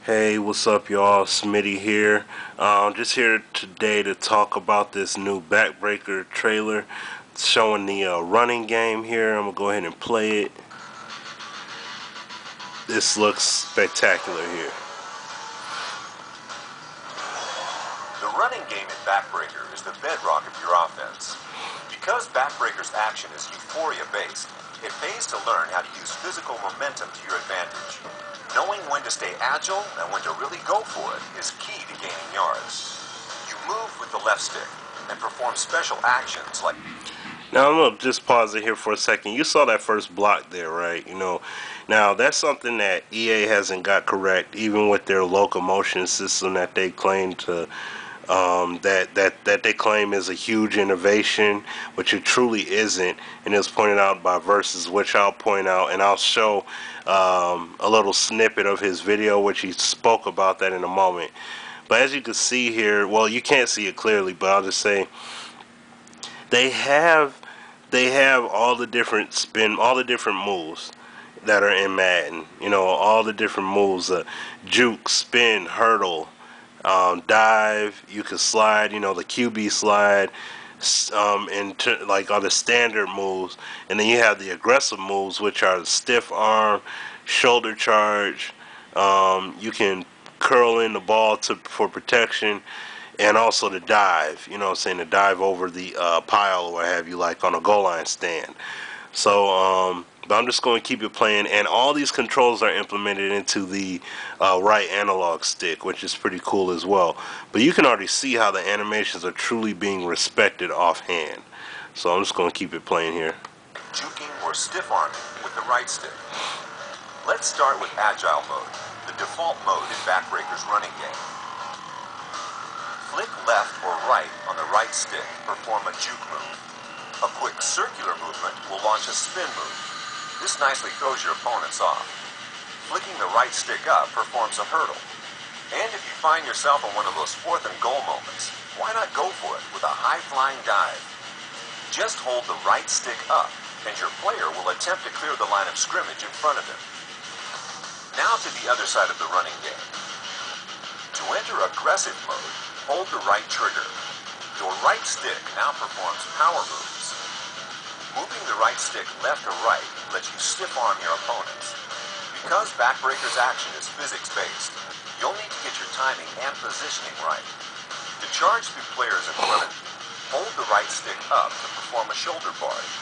Hey, what's up, y'all? Smitty here. Just here today to talk about this new Backbreaker trailer. It's showing the running game here. I'm gonna go ahead and play it. This looks spectacular here. The running game in Backbreaker is the bedrock of your offense. Because Backbreaker's action is euphoria-based, it pays to learn how to use physical momentum to your advantage. Knowing when to stay agile and when to really go for it is key to gaining yards. You move with the left stick and perform special actions like... Now I'm gonna just pause it here for a second. You saw that first block there, right? Now that's something that EA hasn't got correct, even with their locomotion system that they claim to that they claim is a huge innovation, which it truly isn't, and it's pointed out by Versus, which I'll point out, and I'll show a little snippet of his video, which he spoke about that in a moment. But as you can see here, well, you can't see it clearly, but I'll just say they have all the different moves that are in Madden. All the different moves: juke, spin, hurdle, dive. You can slide. The QB slide. Like all the standard moves, and then you have the aggressive moves, which are the stiff arm, shoulder charge. You can curl in the ball for protection, and also the dive. The dive over the pile or what have you, like on a goal line stand. So, but I'm just going to keep it playing, and all these controls are implemented into the right analog stick, which is pretty cool as well. But you can already see how the animations are truly being respected offhand. So I'm just going to keep it playing here. Juking or stiff arming with the right stick. Let's start with Agile mode, the default mode in Backbreaker's running game. Flick left or right on the right stick to perform a juke move. A quick circular movement will launch a spin move. This nicely throws your opponents off. Flicking the right stick up performs a hurdle. And if you find yourself in one of those 4th and goal moments, why not go for it with a high-flying dive? Just hold the right stick up, and your player will attempt to clear the line of scrimmage in front of him. Now to the other side of the running game. To enter aggressive mode, hold the right trigger. Your right stick now performs power moves. Moving the right stick left or right lets you stiff arm your opponents. Because Backbreaker's action is physics-based, you'll need to get your timing and positioning right. To charge through players in front of you, hold the right stick up to perform a shoulder barge.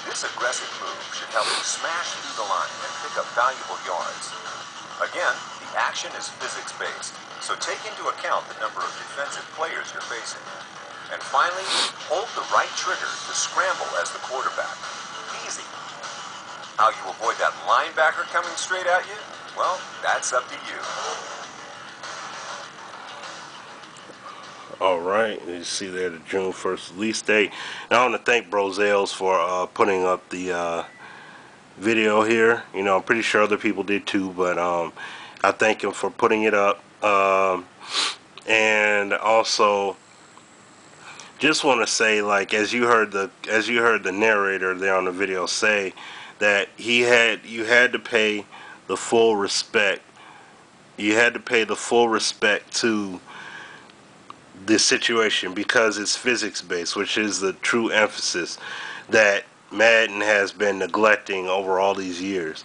This aggressive move should help you smash through the line and pick up valuable yards. Again, the action is physics-based, so take into account the number of defensive players you're facing. And finally, hold the right trigger to scramble as the quarterback. Easy. How you avoid that linebacker coming straight at you? Well, that's up to you. Alright, you see there the June 1st release date. And I want to thank Brozales for putting up the video here. I'm pretty sure other people did too, but I thank him for putting it up. And also just want to say, like, as you heard the narrator there on the video say, that you had to pay the full respect. You had to pay the full respect to this situation because it's physics based, which is the true emphasis that Madden has been neglecting over all these years.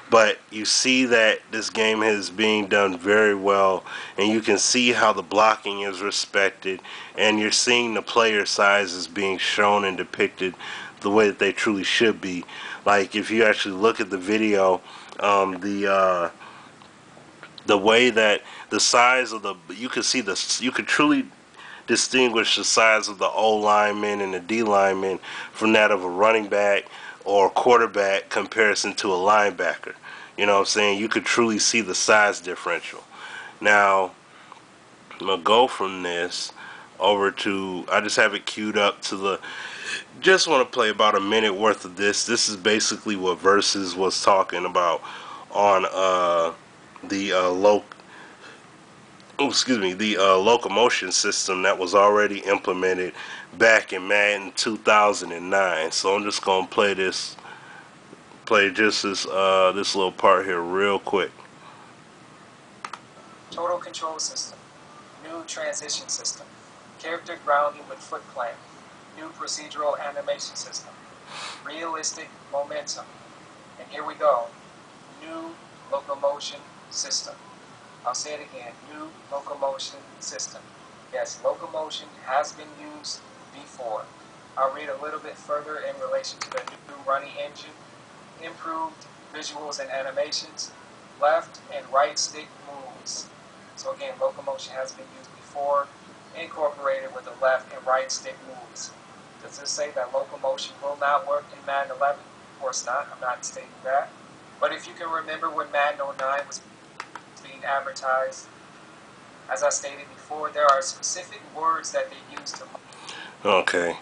But you see that this game is being done very well, and you can see how the blocking is respected, and you're seeing the player sizes being shown and depicted the way that they truly should be. Like, if you actually look at the video, the way that the size of you could truly distinguish the size of the O lineman and the D lineman from that of a running back or quarterback comparison to a linebacker. You know what I'm saying? You could truly see the size differential. Now, I'm going to go from this over to, I just have it queued up to the, just want to play about a minute worth of this. This is basically what Versus was talking about on the locomotion system that was already implemented back in Madden 2009. So I'm just gonna play just this little part here real quick. Total control system. New transition system. Character grounding with foot plant. New procedural animation system. Realistic momentum. And here we go. New locomotion system. I'll say it again. New locomotion system. Yes, locomotion has been used before. I'll read a little bit further in relation to the new running engine. Improved visuals and animations. Left and right stick moves. So again, locomotion has been used before, incorporated with the left and right stick moves. Does this say that locomotion will not work in Madden 11? Of course not. I'm not stating that. But if you can remember when Madden 09 was being advertised, as I stated before, there are specific words that they use to. Okay.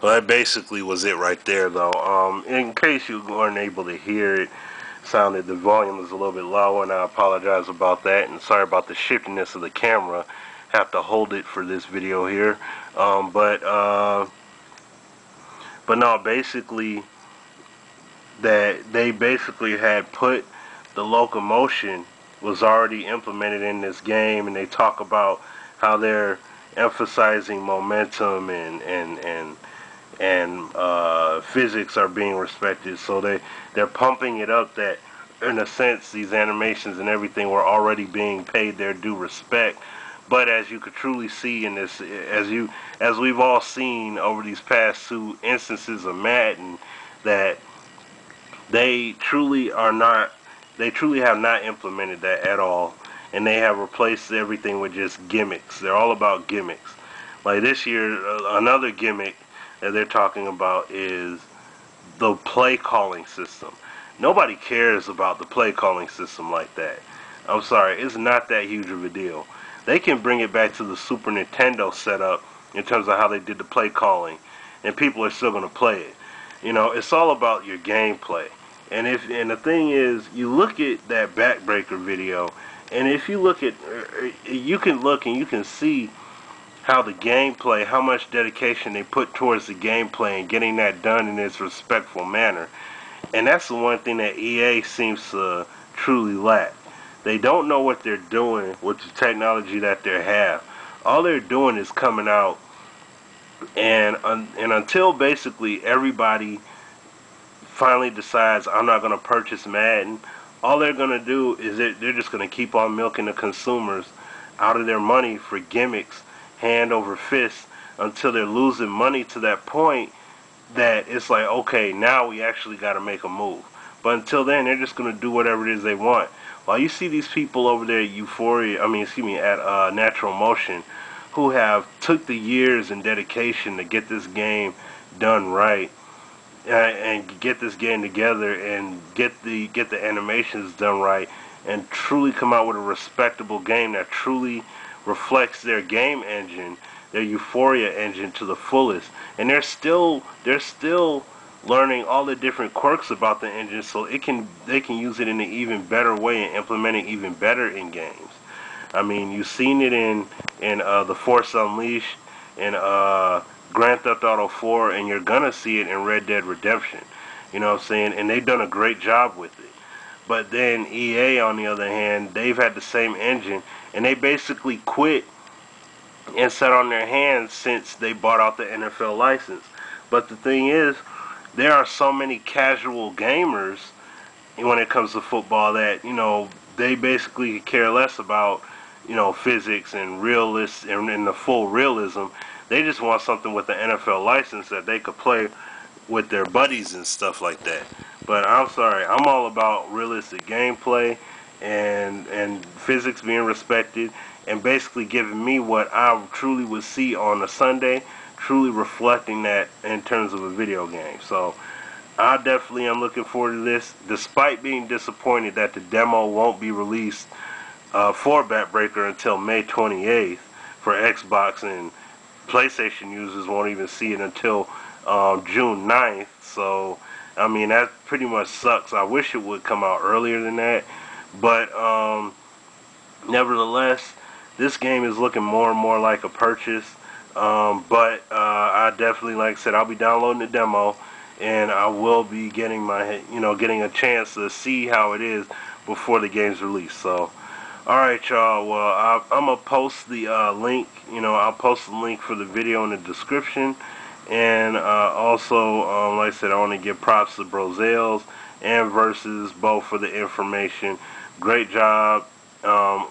Well, that basically was it right there, though. In case you weren't able to hear it, sounded the volume was a little bit low, and I apologize about that, and sorry about the shiftiness of the camera. Have to hold it for this video here, but no, basically that they basically had put the locomotion was already implemented in this game, and they talk about how they're emphasizing momentum and physics are being respected. So they're pumping it up that in a sense these animations and everything were already being paid their due respect. But as you could truly see in this, as we've all seen over these past two instances of Madden, that they truly are not, they truly have not implemented that at all, and they have replaced everything with just gimmicks. They're all about gimmicks. Like this year, another gimmick that they're talking about is the play calling system. Nobody cares about the play calling system like that. I'm sorry, it's not that huge of a deal. They can bring it back to the Super Nintendo setup in terms of how they did the play calling, and people are still going to play it. You know, it's all about your gameplay. And the thing is, you look at that Backbreaker video, and if you look at, you can look and you can see how the gameplay, how much dedication they put towards the gameplay and getting that done in its respectful manner. And that's the one thing that EA seems to truly lack. They don't know what they're doing with the technology that they have. All they're doing is coming out, and until basically everybody finally decides I'm not going to purchase Madden, all they're going to do is they're just going to keep on milking the consumers out of their money for gimmicks, hand over fist, until they're losing money to that point that it's like, okay, now we actually got to make a move. But until then, they're just going to do whatever it is they want. While you see these people over there at at Natural Motion, who have took the years and dedication to get this game done right, and get this game together and get the animations done right, and truly come out with a respectable game that truly reflects their game engine, their Euphoria engine to the fullest. And they're still learning all the different quirks about the engine, so they can use it in an even better way and implement it even better in games. I mean, you've seen it in the Force Unleashed, in Grand Theft Auto 4, and you're gonna see it in Red Dead Redemption. You know what I'm saying? And they've done a great job with it. But then EA, on the other hand, they've had the same engine, and they basically quit and sat on their hands since they bought out the NFL license. But the thing is, there are so many casual gamers when it comes to football that, you know, they basically care less about, you know, physics and and the full realism. They just want something with the NFL license that they could play with their buddies and stuff like that. But I'm sorry, I'm all about realistic gameplay and physics being respected, and basically giving me what I truly would see on a Sunday, truly reflecting that in terms of a video game. So I definitely am looking forward to this, despite being disappointed that the demo won't be released for Backbreaker until May 28th for Xbox, and PlayStation users won't even see it until June 9th. So, I mean, that pretty much sucks. I wish it would come out earlier than that. But, nevertheless, this game is looking more and more like a purchase. But I definitely, like I said, I'll be downloading the demo, and I will be getting getting a chance to see how it is before the game's released. So, Alright, y'all. Well, I'm going to post the link. I'll post the link for the video in the description. And also, like I said, I want to give props to Brozales and Versus both for the information. Great job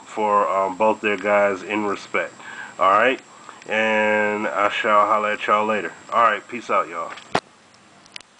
for both their guys in respect. Alright? And I shall holler at y'all later. Alright, peace out, y'all.